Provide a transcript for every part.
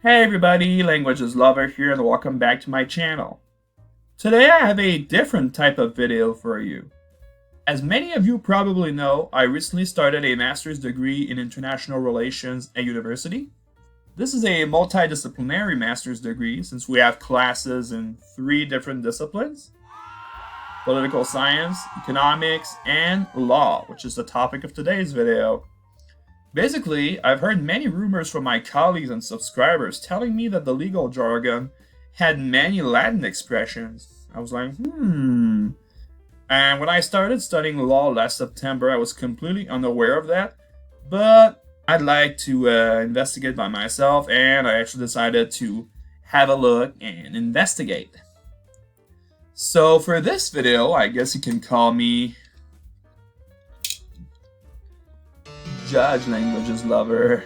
Hey everybody, Languages Lover here and welcome back to my channel. Today I have a different type of video for you. As many of you probably know, I recently started a master's degree in international relations at university. This is a multidisciplinary master's degree since we have classes in 3 different disciplines: political science, economics, and law, which is the topic of today's video. Basically, I've heard many rumors from my colleagues and subscribers telling me that the legal jargon had many Latin expressions. I was like, And when I started studying law last September, I was completely unaware of that. But I'd like to investigate by myself, and I actually decided to have a look and investigate. So for this video, I guess you can call me Judge Languages Lover.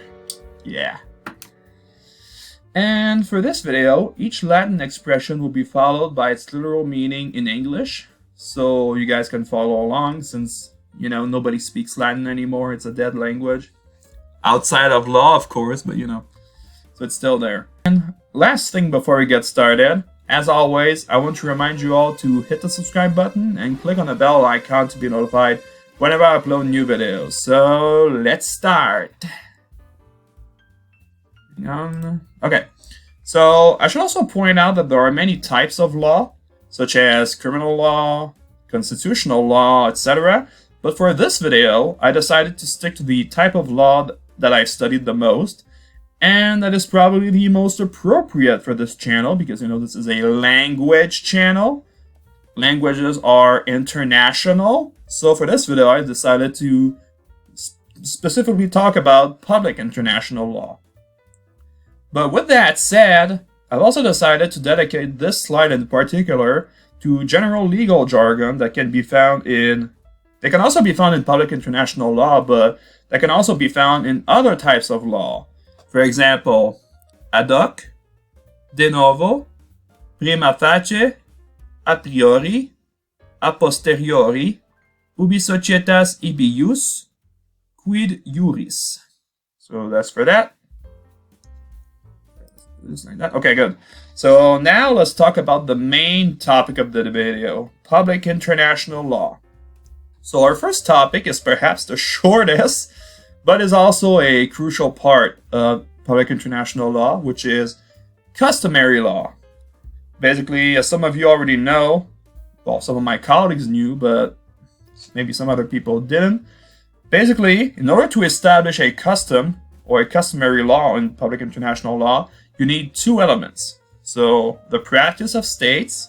Yeah. And for this video, each Latin expression will be followed by its literal meaning in English, so you guys can follow along since, nobody speaks Latin anymore. It's a dead language. Outside of law, of course, but so it's still there. And last thing before we get started, as always, I want to remind you all to hit the subscribe button and click on the bell icon to be notified whenever I upload new videos. So let's start. Okay, so I should also point out that there are many types of law, such as criminal law, constitutional law, etc. But for this video, I decided to stick to the type of law that I studied the most, and that is probably the most appropriate for this channel because, this is a language channel. Languages are international. So for this video, I decided to specifically talk about public international law. But with that said, I've also decided to dedicate this slide in particular to general legal jargon that can be found in... They can also be found in public international law, but that can also be found in other types of law. For example, ad hoc, de novo, prima facie, a priori, a posteriori, ubi societas ibi jus, quid juris. So that's for that. Just like that. Okay, good. So now let's talk about the main topic of the video, public international law. So our first topic is perhaps the shortest, but is also a crucial part of public international law, which is customary law. Basically, as some of you already know, well, some of my colleagues knew, but maybe some other people didn't. Basically, in order to establish a custom or a customary law in public international law, you need 2 elements. So, the practice of states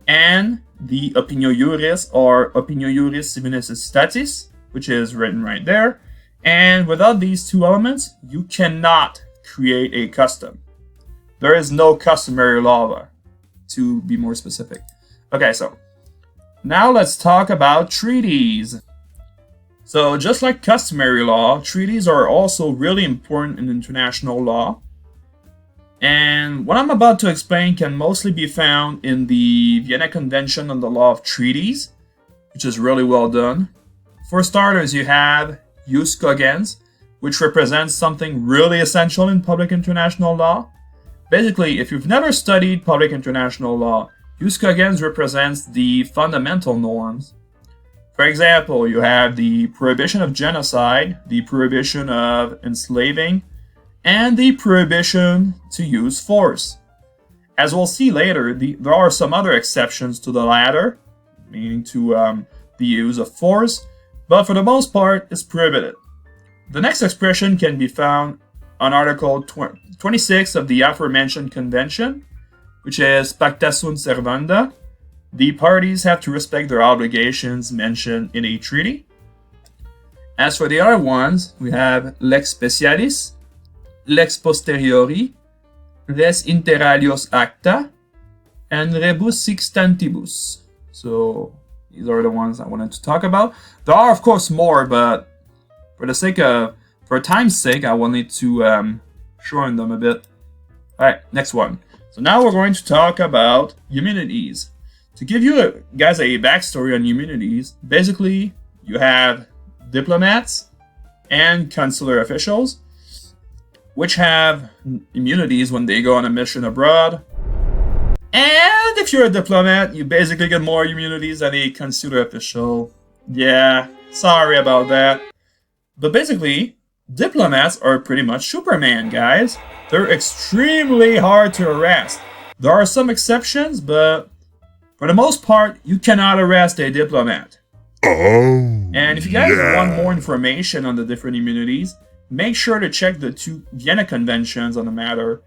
and the opinio juris or opinio juris sibi necessitatis, which is written right there. And without these 2 elements, you cannot create a custom. There is no customary law, to be more specific. Okay, so now let's talk about treaties. So just like customary law, treaties are also really important in international law. And what I'm about to explain can mostly be found in the Vienna Convention on the Law of Treaties, which is really well done. For starters, you have jus cogens, which represents something really essential in public international law. Basically, if you've never studied public international law, jus cogens represents the fundamental norms. For example, you have the prohibition of genocide, the prohibition of enslaving, and the prohibition to use force. As we'll see later, there are some other exceptions to the latter, meaning to the use of force, but for the most part, it's prohibited. The next expression can be found on Article 26 of the aforementioned convention, which is pacta sunt servanda. The parties have to respect their obligations mentioned in a treaty. As for the other ones, we have lex specialis, lex posteriori, res inter alios acta, and rebus sixtantibus. So these are the ones I wanted to talk about. There are, of course, more, but for time's sake, I will need to shorten them a bit. Alright, next one. So now we're going to talk about immunities. To give you guys a backstory on immunities, basically you have diplomats and consular officials. which have immunities when they go on a mission abroad. And if you're a diplomat, you basically get more immunities than a consular official. Yeah, sorry about that. But basically, diplomats are pretty much Superman, guys. They're extremely hard to arrest. There are some exceptions, but for the most part, you cannot arrest a diplomat. And if you guys want more information on the different immunities, make sure to check the 2 Vienna Conventions on the matter,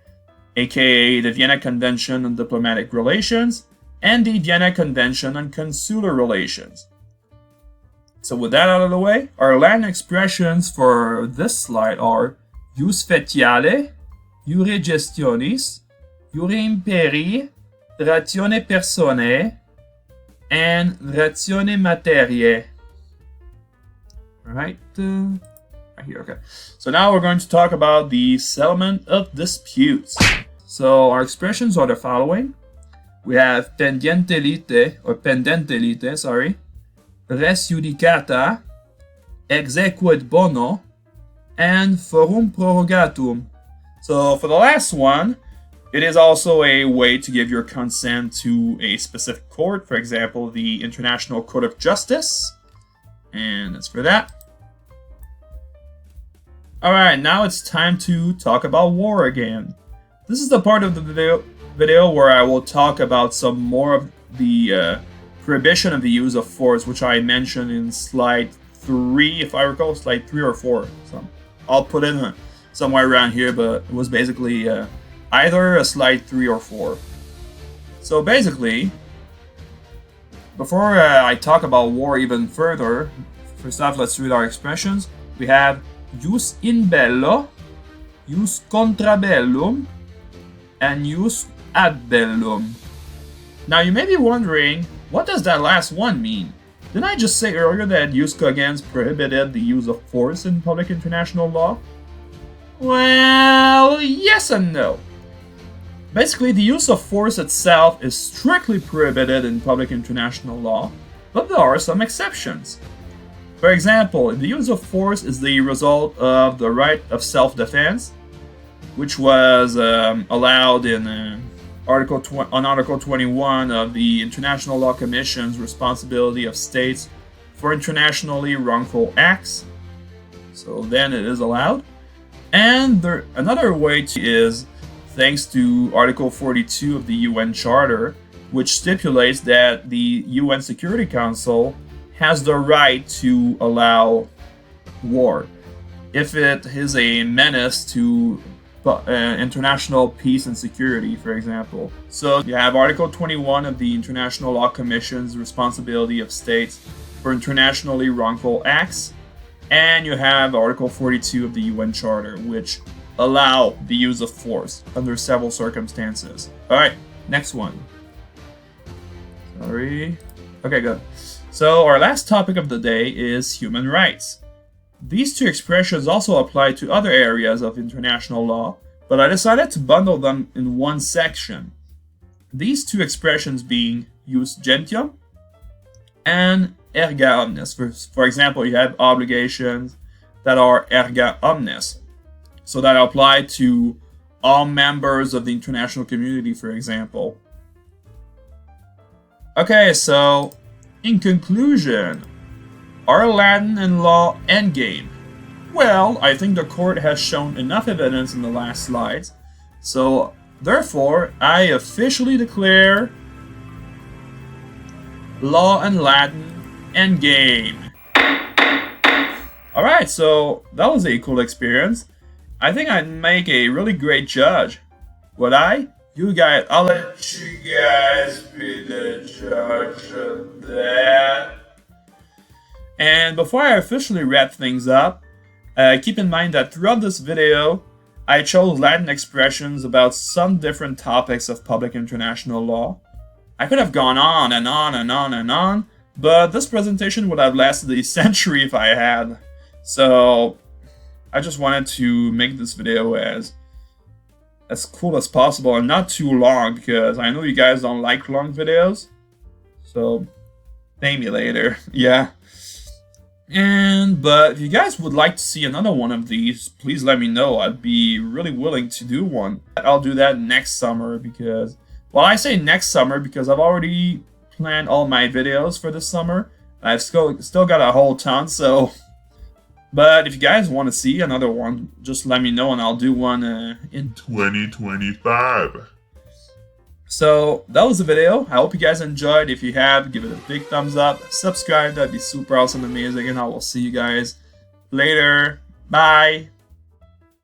aka the Vienna Convention on Diplomatic Relations and the Vienna Convention on Consular Relations. So with that out of the way, our Latin expressions for this slide are Ius Fetiale, Iure Gestionis, Iure Imperii, Ratione Personae, and Ratione Materiae. Right here, okay. So now we're going to talk about the settlement of disputes. So our expressions are the following. We have pendente lite, sorry, res judicata, exequat bono, and forum prorogatum. So for the last one, it is also a way to give your consent to a specific court, for example, the International Court of Justice. And that's for that. Alright, now it's time to talk about war again. This is the part of the video where I will talk about some more of the prohibition of the use of force, which I mentioned in slide 3, if I recall, slide 3 or 4. So I'll put it somewhere around here, but it was basically either a slide 3 or 4. So basically, before I talk about war even further, first off, let's read our expressions. We have Ius in bello, Ius contra bellum, and Ius ad bellum. Now you may be wondering, what does that last one mean? Didn't I just say earlier that Ius cogens prohibited the use of force in public international law? Well, yes and no. Basically, the use of force itself is strictly prohibited in public international law, but there are some exceptions. For example, the use of force is the result of the right of self-defense, which was allowed in Article 21 of the International Law Commission's responsibility of states for internationally wrongful acts. So then it is allowed. And another way is thanks to Article 42 of the UN Charter, which stipulates that the UN Security Council has the right to allow war if it is a menace to international peace and security, for example. So you have Article 21 of the International Law Commission's responsibility of states for internationally wrongful acts, and you have Article 42 of the UN Charter, which allow the use of force under several circumstances. Alright, next one. Sorry. Okay, good. So our last topic of the day is human rights. These 2 expressions also apply to other areas of international law, but I decided to bundle them in one section. These 2 expressions being ius gentium and erga omnes. For example, you have obligations that are erga omnes, so that apply to all members of the international community, for example. Okay, so in conclusion, are Latin and law endgame? Well, I think the court has shown enough evidence in the last slides, so therefore I officially declare law and Latin endgame. Alright, so that was a cool experience. I think I'd make a really great judge. Would I? I'll let you guys be the judge of that. And before I officially wrap things up, keep in mind that throughout this video, I chose Latin expressions about some different topics of public international law. I could have gone on and on and on and on, but this presentation would have lasted a century if I had. So I just wanted to make this video as cool as possible and not too long, because I know you guys don't like long videos. So, pay me later. Yeah. But if you guys would like to see another one of these, please let me know. I'd be really willing to do one. I'll do that next summer because, well, I say next summer because I've already planned all my videos for this summer. I've still got a whole ton, so. But if you guys want to see another one, just let me know and I'll do one in 2025. So that was the video. I hope you guys enjoyed. If you have, give it a big thumbs up. Subscribe, that'd be super awesome, amazing. And I will see you guys later. Bye.